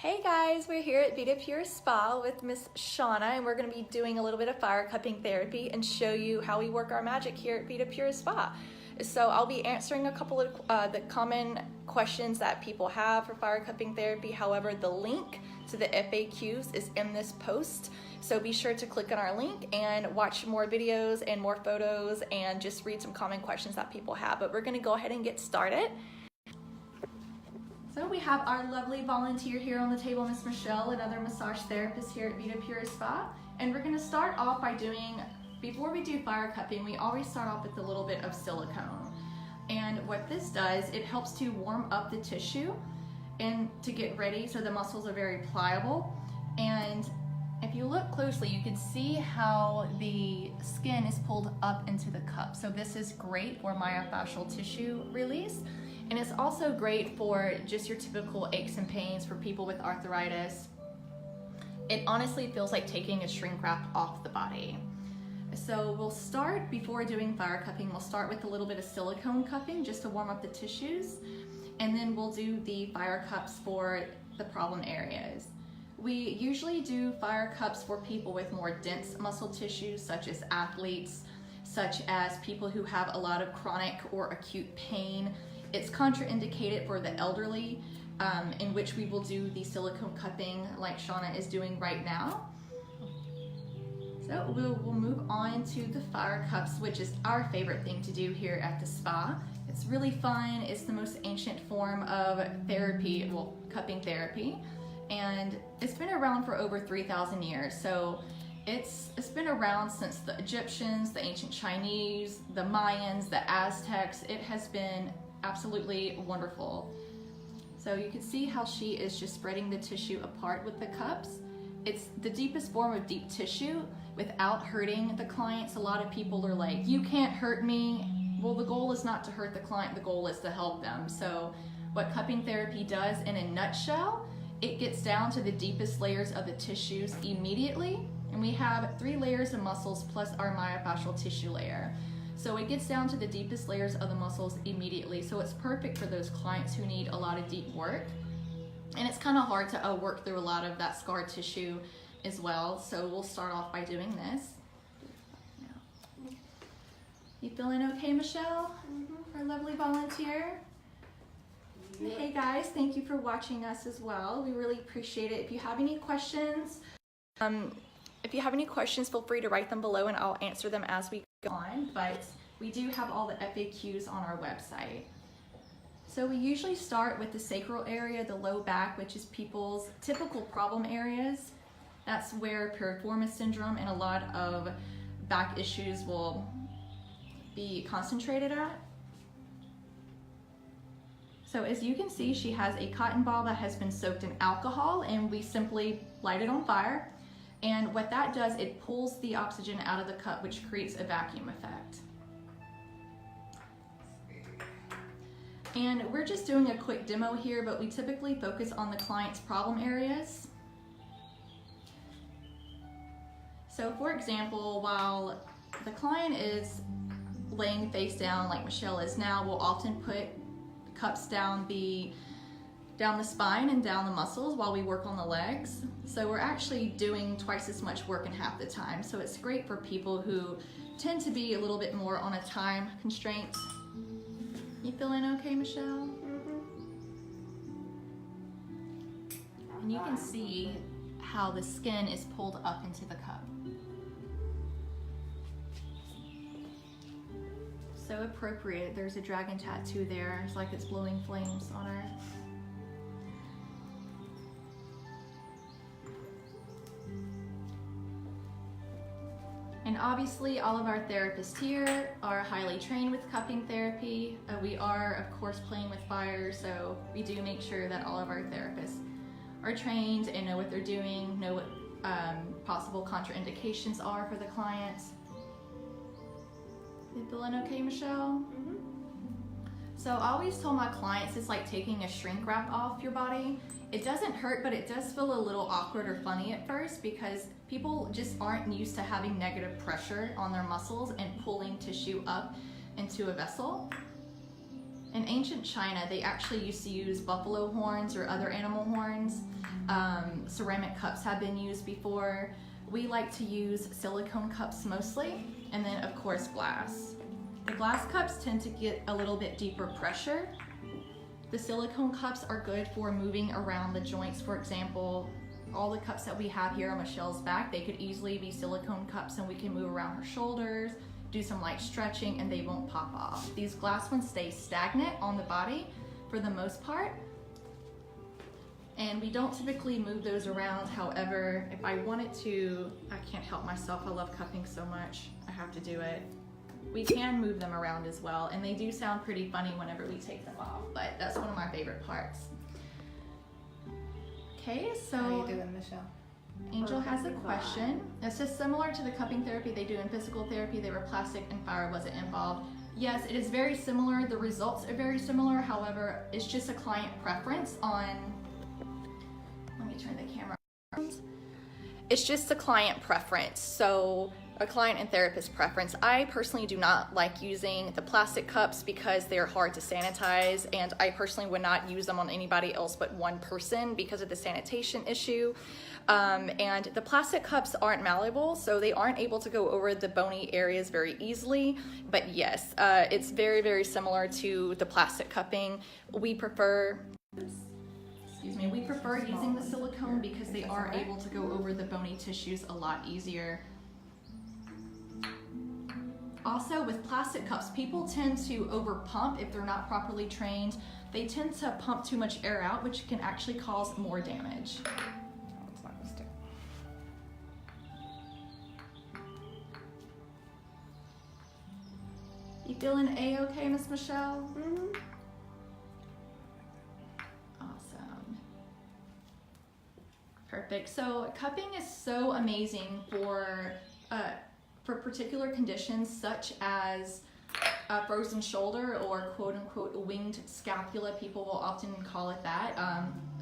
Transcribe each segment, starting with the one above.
Hey guys, we're here at Vida Pura Spa with Miss Shauna, and we're going to be doing a little bit of fire cupping therapy and show you how we work our magic here at Vida Pura Spa. So I'll be answering a couple of the common questions that people have for fire cupping therapy. However, the link to the FAQs is in this post, so be sure to click on our link and watch more videos and more photos and just read some common questions that people have. But we're going to go ahead and get started. So we have our lovely volunteer here on the table, Miss Michelle, another massage therapist here at Vida Pura Spa. And we're gonna start off by before we do fire cupping, we always start off with a little bit of silicone. And what this does, it helps to warm up the tissue and to get ready so the muscles are very pliable. And if you look closely, you can see how the skin is pulled up into the cup. So this is great for myofascial tissue release. And it's also great for just your typical aches and pains for people with arthritis. It honestly feels like taking a shrink wrap off the body. So we'll start, before doing fire cupping, we'll start with a little bit of silicone cupping just to warm up the tissues. And then we'll do the fire cups for the problem areas. We usually do fire cups for people with more dense muscle tissues, such as athletes, such as people who have a lot of chronic or acute pain. It's contraindicated for the elderly, in which we will do the silicone cupping like Shauna is doing right now. So we'll move on to the fire cups, which is our favorite thing to do here at the spa. It's really fun. It's the most ancient form of therapy, well, cupping therapy. And it's been around for over 3,000 years. So it's been around since the Egyptians, the ancient Chinese, the Mayans, the Aztecs. It has been absolutely wonderful. So you can see how she is just spreading the tissue apart with the cups. It's the deepest form of deep tissue without hurting the clients. A lot of people are like, you can't hurt me. Well, the goal is not to hurt the client, the goal is to help them. So what cupping therapy does in a nutshell, it gets down to the deepest layers of the tissues immediately. And we have 3 layers of muscles plus our myofascial tissue layer. So it gets down to the deepest layers of the muscles immediately. So it's perfect for those clients who need a lot of deep work. And it's kind of hard to work through a lot of that scar tissue as well. So we'll start off by doing this. You feeling okay, Michelle? Our lovely volunteer. Hey guys, thank you for watching us as well. We really appreciate it. If you have any questions, feel free to write them below and I'll answer them as we go on, but we do have all the FAQs on our website. So we usually start with the sacral area, the low back, which is people's typical problem areas. That's where piriformis syndrome and a lot of back issues will be concentrated at. So as you can see, she has a cotton ball that has been soaked in alcohol, and we simply light it on fire. And what that does, it pulls the oxygen out of the cup, which creates a vacuum effect. And we're just doing a quick demo here, but we typically focus on the client's problem areas. So for example, while the client is laying face down like Michelle is now, we'll often put cups down the spine and down the muscles while we work on the legs. So we're actually doing twice as much work in half the time. So it's great for people who tend to be a little bit more on a time constraint. You feeling okay, Michelle? And you can see how the skin is pulled up into the cup. So appropriate. There's a dragon tattoo there. It's like it's blowing flames on her. And obviously all of our therapists here are highly trained with cupping therapy. We are, of course, playing with fire, so we do make sure that all of our therapists are trained and know what they're doing, know what possible contraindications are for the clients. You feeling okay, Michelle? So I always tell my clients it's like taking a shrink wrap off your body. It doesn't hurt, but it does feel a little awkward or funny at first because people just aren't used to having negative pressure on their muscles and pulling tissue up into a vessel. In ancient China, they actually used to use buffalo horns or other animal horns. Ceramic cups have been used before. We like to use silicone cups mostly, and then of course glass. The glass cups tend to get a little bit deeper pressure. The silicone cups are good for moving around the joints. For example, all the cups that we have here on Michelle's back, they could easily be silicone cups and we can move around her shoulders, do some light stretching, and they won't pop off. These glass ones stay stagnant on the body for the most part, and we don't typically move those around. However, if I wanted to, I can't help myself, I love cupping so much, I have to do it. We can move them around as well, and they do sound pretty funny whenever we take them off, but that's one of my favorite parts. Okay, so how are you doing, Michelle? Angel has a question. It's just similar to the cupping therapy they do in physical therapy. They were plastic and fire wasn't involved. Yes, it is very similar. The results are very similar. However, it's just a client preference on, let me turn the camera around. It's just a client preference. So a client and therapist preference. I personally do not like using the plastic cups because they're hard to sanitize, and I personally would not use them on anybody else but one person because of the sanitation issue. And the plastic cups aren't malleable, so they aren't able to go over the bony areas very easily. But yes, it's very, very similar to the plastic cupping. We prefer, we prefer using the silicone because they are able to go over the bony tissues a lot easier. Also, with plastic cups, people tend to over pump if they're not properly trained. They tend to pump too much air out, which can actually cause more damage. You feeling A-okay, Miss Michelle? Mm-hmm. Awesome. Perfect. So cupping is so amazing for particular conditions such as a frozen shoulder or quote-unquote winged scapula. People will often call it that.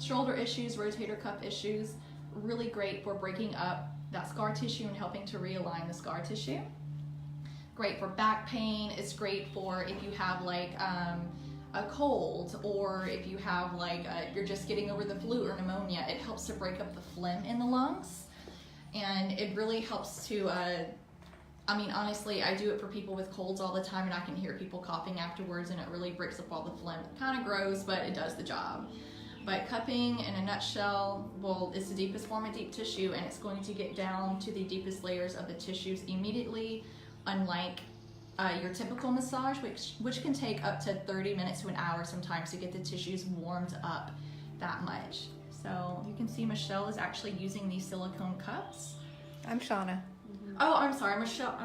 Shoulder issues, rotator cuff issues, really great for breaking up that scar tissue and helping to realign the scar tissue. Great for back pain. It's great for if you have like a cold, or if you have like you're just getting over the flu or pneumonia. It helps to break up the phlegm in the lungs, and it really helps to I mean, honestly, I do it for people with colds all the time, and I can hear people coughing afterwards, and it really breaks up all the phlegm. Kind of gross, but it does the job. But cupping, in a nutshell, well, it's the deepest form of deep tissue, and it's going to get down to the deepest layers of the tissues immediately, unlike your typical massage, which can take up to 30 minutes to an hour sometimes to get the tissues warmed up that much. So you can see Michelle is actually using these silicone cups. I'm Shauna. Oh, I'm sorry, Michelle.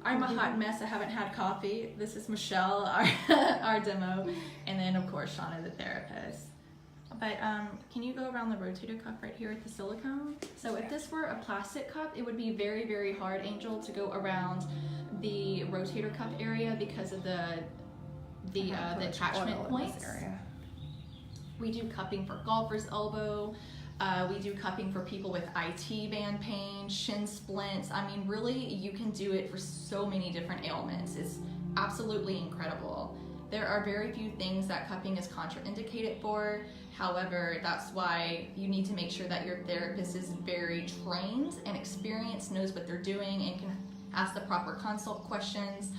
I'm a hot mess. I haven't had coffee. This is Michelle, our demo, and then of course Shauna, the therapist. But can you go around the rotator cuff right here with the silicone? So if this were a plastic cup, it would be very, very hard, Angel, to go around the rotator cuff area because of the attachment points. We do cupping for golfer's elbow. We do cupping for people with IT band pain, shin splints. I mean, really, you can do it for so many different ailments. It's absolutely incredible. There are very few things that cupping is contraindicated for. However, that's why you need to make sure that your therapist is very trained and experienced, knows what they're doing, and can ask the proper consult questions.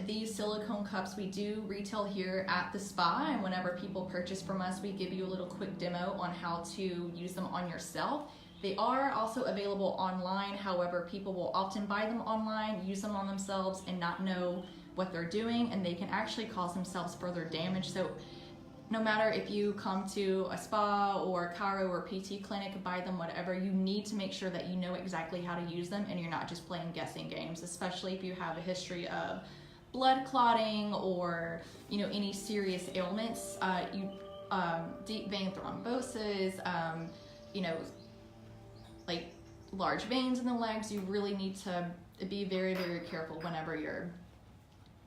These silicone cups we do retail here at the spa, and whenever people purchase from us, we give you a little quick demo on how to use them on yourself. They are also available online. However, people will often buy them online, use them on themselves, and not know what they're doing, and they can actually cause themselves further damage. So no matter if you come to a spa or chiro or PT clinic, buy them, whatever, you need to make sure that you know exactly how to use them and you're not just playing guessing games, especially if you have a history of blood clotting or, you know, any serious ailments, deep vein thrombosis, you know, like large veins in the legs. You really need to be very, very careful whenever you're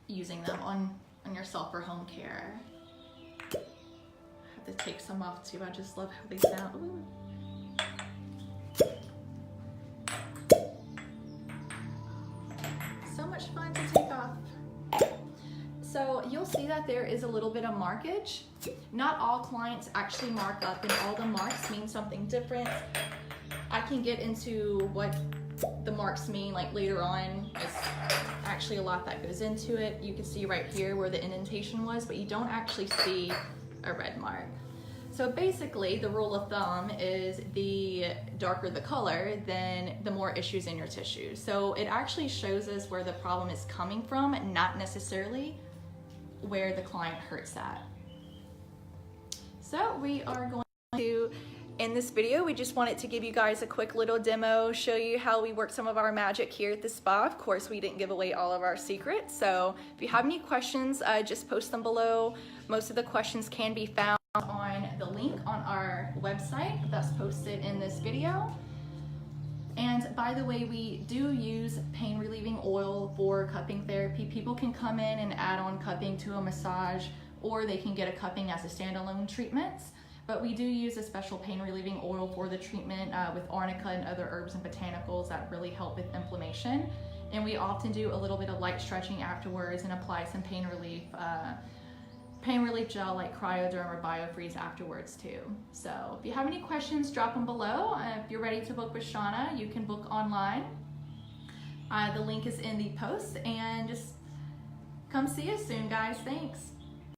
using them on yourself for home care. I have to take some off too. I just love how they sound. Ooh. So much fun to take off. So you'll see that there is a little bit of markage. Not all clients actually mark up, and all the marks mean something different. I can get into what the marks mean like later on. It's actually a lot that goes into it. You can see right here where the indentation was, but you don't actually see a red mark. So basically the rule of thumb is the darker the color, then the more issues in your tissue. So it actually shows us where the problem is coming from, not necessarily where the client hurts at. So we are going to, in this video, we just wanted to give you guys a quick little demo, show you how we work some of our magic here at the spa. Of course, we didn't give away all of our secrets. So if you have any questions, just post them below. Most of the questions can be found on the link on our website that's posted in this video. And by the way, we do use pain relieving oil for cupping therapy. People can come in and add on cupping to a massage, or they can get a cupping as a standalone treatment. But we do use a special pain relieving oil for the treatment with arnica and other herbs and botanicals that really help with inflammation. And we often do a little bit of light stretching afterwards and apply some pain relief gel like Cryoderm or BioFreeze afterwards too. So if you have any questions, drop them below. If you're ready to book with Shauna, you can book online. The link is in the post, and just come see us soon, guys. Thanks.